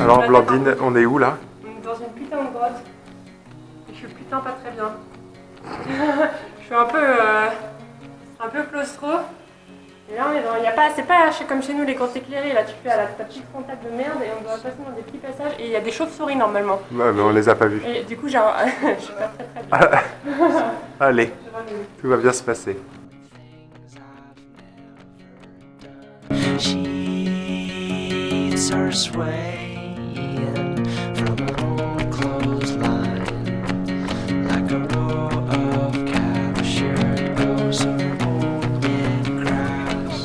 Alors Blandine, on est où là? Dans une putain de grotte. Et je suis putain pas très bien. Je suis un peu claustro. Et là, il y a pas, c'est pas comme chez nous les grottes éclairées. Là, tu fais à ta petite frontale de merde et on doit passer dans des petits passages. Et il y a des chauves-souris normalement. Ouais, mais on les a pas vus. Et du coup, je suis pas très bien. Allez, tout va bien se passer. Sheets are swaying from an old clothesline, like a row of captured ghosts of old and grass.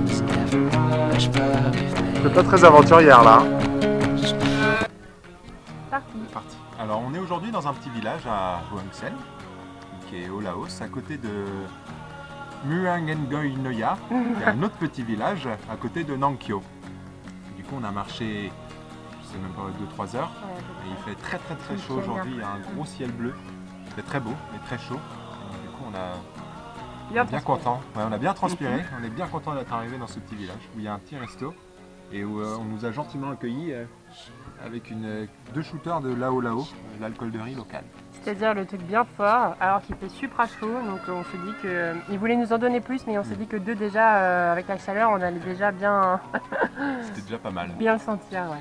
There's never much, but we've made C'est pas très aventurière là. Parti. Parti. Alors on est aujourd'hui dans un petit village à Hoangsel, qui est au Laos, à côté de Muangengoy-Noya, qui est un autre petit village à côté de Nangkyo. Du coup on a marché, je sais même pas, 2-3 heures, et il fait très chaud aujourd'hui, il y a un gros ciel bleu, c'est très beau mais très chaud. Et du coup on a bien content, ouais, on a bien transpiré, on est bien content d'être arrivé dans ce petit village où il y a un petit resto et où on nous a gentiment accueillis avec deux shooters de Lao Lao, l'alcool de riz local. C'est-à-dire le truc bien fort, alors qu'il fait super chaud. Donc on se dit que. Ils voulaient nous en donner plus, mais on s'est dit que deux déjà, avec la chaleur, on allait déjà bien. C'était déjà pas mal. Bien le sentir, ouais.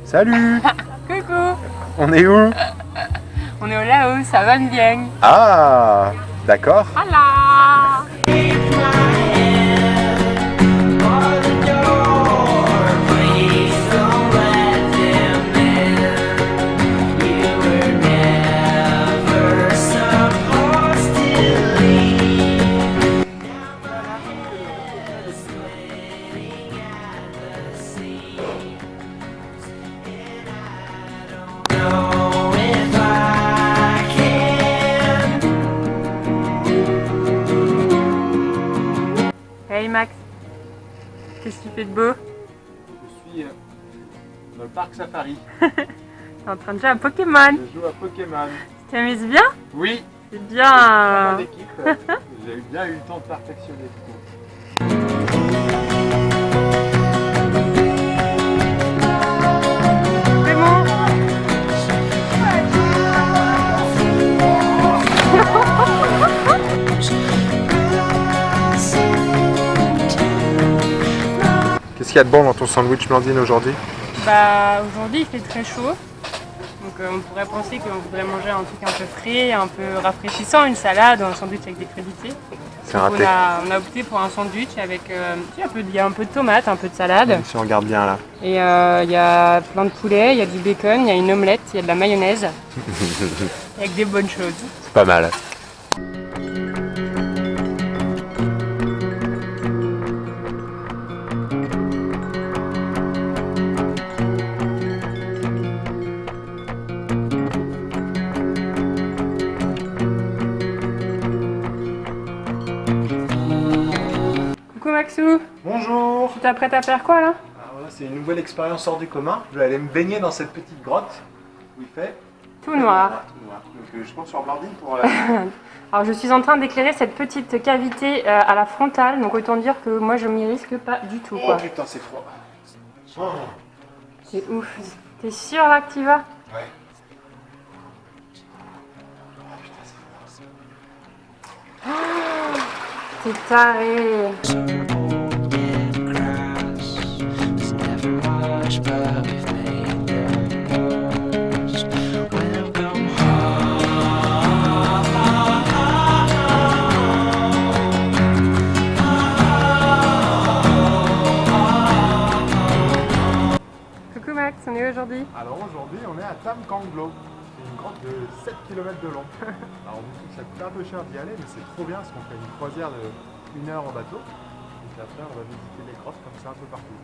Salut. Coucou. On est où? On est au Laos, à Van Vieng. Ah, d'accord. Voilà. Hey Max, qu'est-ce que tu fais de beau? Je suis dans le parc Safari. T'es en train de jouer à Pokémon. Je joue à Pokémon. Tu t'amuses bien? Oui. C'est bien. J'ai bien eu le temps de perfectionner tout. C'est bon. Qu'est-ce qu'il y a de bon dans ton sandwich Blandine aujourd'hui? Bah aujourd'hui il fait très chaud. Donc on pourrait penser qu'on voudrait manger un truc un peu frais, un peu rafraîchissant, une salade ou un sandwich avec des crudités. C'est raté. On a opté pour un sandwich avec il y a un peu de tomate, un peu de salade. Si on regarde bien là. Et il y a plein de poulet, il y a du bacon, il y a une omelette, il y a de la mayonnaise. Avec des bonnes choses. C'est pas mal. Coucou Maxou, Bonjour. tu t'apprêtes à faire quoi là? Alors là, c'est une nouvelle expérience hors du commun. Je vais aller me baigner dans cette petite grotte où il fait Tout noir. tout noir. Donc je compte sur Blandine pour Alors je suis en train d'éclairer cette petite cavité à la frontale, donc autant dire que moi je m'y risque pas du tout Oh quoi. putain, c'est froid. Oh. C'est ouf. T'es sûr là que tu vas? Ouais. T'es taré. Coucou Max, on est où aujourd'hui? Alors aujourd'hui, on est à Tam Kanglo. C'est une grotte de 7 km de long. Alors on trouve que ça coûte un peu cher d'y aller, mais c'est trop bien parce qu'on fait une croisière de 1 heure en bateau. Donc après, on va visiter les grottes comme ça un peu partout.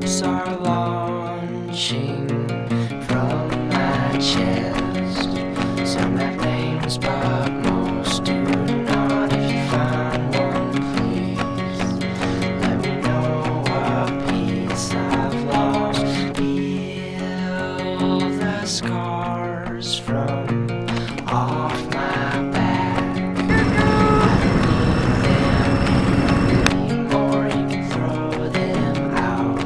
Ships are launching gushing from my chest. Some have names, but most do not. If you find one, please let me know what piece I've lost. Heal the scars from off my back. Or you can throw them out.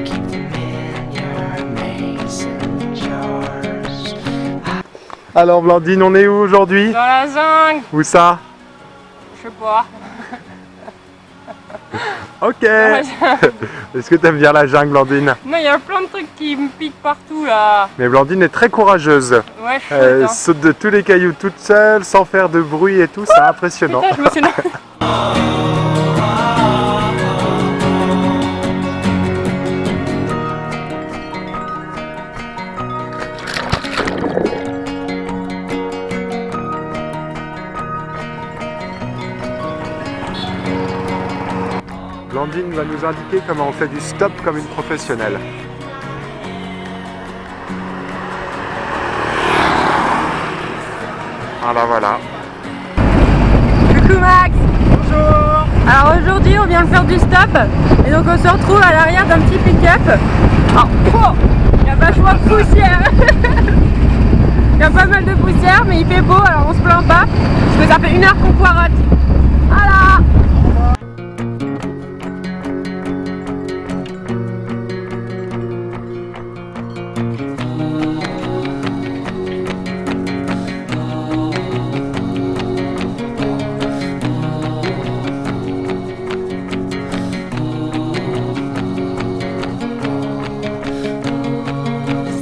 Keep them in your mason jars. Alors Blandine, on est où aujourd'hui? Dans la jungle. Où ça? Je sais pas. Ok. la jungle. Est-ce que t'aimes bien la jungle, Blandine? Non, il y a plein de trucs qui me piquent partout là. Mais Blandine est très courageuse. Ouais, je suis Elle dedans. saute de tous les cailloux toute seule, sans faire de bruit et tout, c'est impressionnant. Putain, je me suis... Blandine va nous indiquer comment on fait du stop comme une professionnelle. Voilà, voilà. Coucou Max. Bonjour. Alors aujourd'hui on vient de faire du stop et donc on se retrouve à l'arrière d'un petit pick-up. Oh, il y a vachement de poussière. Il y a pas mal de poussière mais il fait beau alors on se plaint pas. Parce que ça fait 1 heure qu'on poirote. Voilà.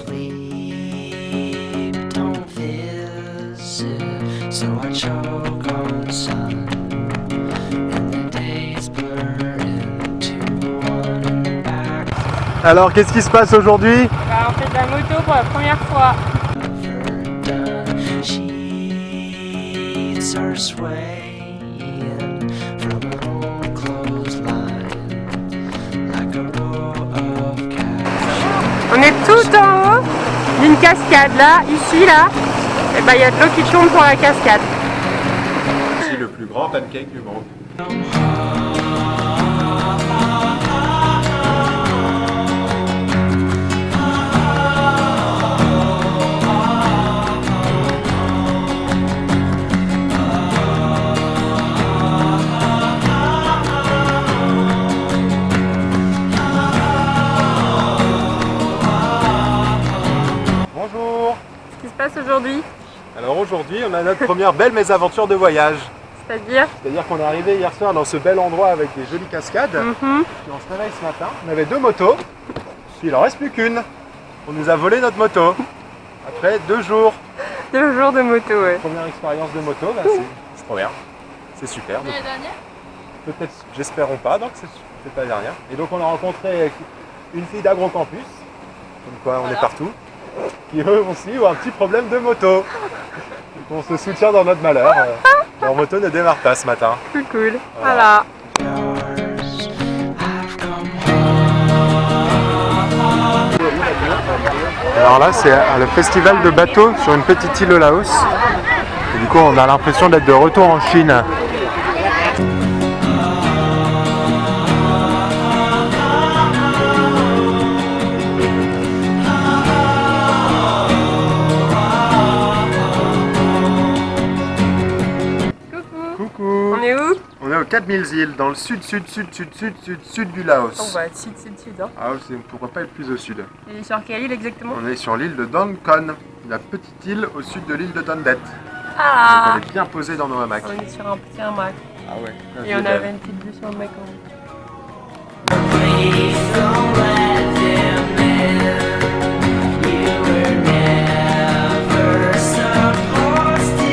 Sleep don't visit, so I choke on sun, and the days blur into one back. Alors, qu'est-ce qui se passe aujourd'hui? Bah, on fait de la moto pour la première fois. Overdone sheets are swaying from an old clothesline, like a row of cash. On est tout en haut d'une cascade là, ici là. Et bah il y a de l'eau qui tombe pour la cascade. C'est le plus grand pancake du monde. Bonjour. Qu'est-ce qui se passe aujourd'hui? Alors aujourd'hui, on a notre première belle mésaventure de voyage. C'est-à-dire? C'est-à-dire qu'on est arrivé hier soir dans ce bel endroit avec des jolies cascades. Puis on se réveille ce matin, on avait 2 motos, puis il en reste plus qu'une. On nous a volé notre moto. Après 2 jours. 2 jours de moto, ouais. Première expérience de moto, bah, c'est trop bien. C'est super. Donc, la dernière? peut-être, j'espérons pas, donc c'est pas la dernière. Et donc on a rencontré une fille d'Agrocampus, comme quoi on est partout, qui eux aussi ont un petit problème de moto. Donc on se soutient dans notre malheur. Leur moto ne démarre pas ce matin. Cool, cool. Voilà. Voilà. Yours, I've come home. Alors là, c'est le festival de bateaux sur une petite île au Laos. Et du coup, on a l'impression d'être de retour en Chine. Coucou. Coucou. On est où? On est aux 4000 îles, dans le sud du Laos. On va sud, hein. Ah, on ne pourrait pas être plus au sud. Et sur quelle île exactement? On est sur l'île de Don Kon, la petite île au sud de l'île de Dondet. Ah! On est bien posé dans nos hamacs. On est sur un petit hamac. Ah ouais. Et on avait une petite vue sur le Mekong. Please don't let them in. You were never supposed to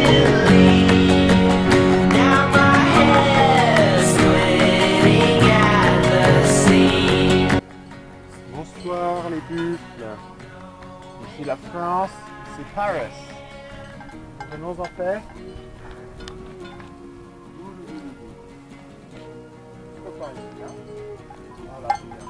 leave. Now my head's splitting at the seams. Bonsoir les buffles. Ici la France, c'est Paris. Venons en paix. Voilà, bien.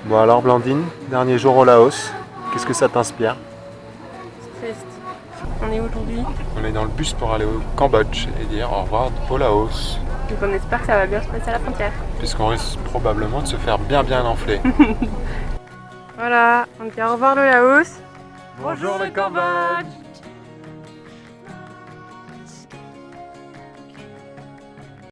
Bon alors Blandine, dernier jour au Laos, qu'est-ce que ça t'inspire? C'est triste. On est où aujourd'hui? On est dans le bus pour aller au Cambodge et dire au revoir au Laos. Donc on espère que ça va bien se passer à la frontière. Puisqu'on risque probablement de se faire bien enfler. Voilà, on dit au revoir le Laos. Bonjour le Cambodge!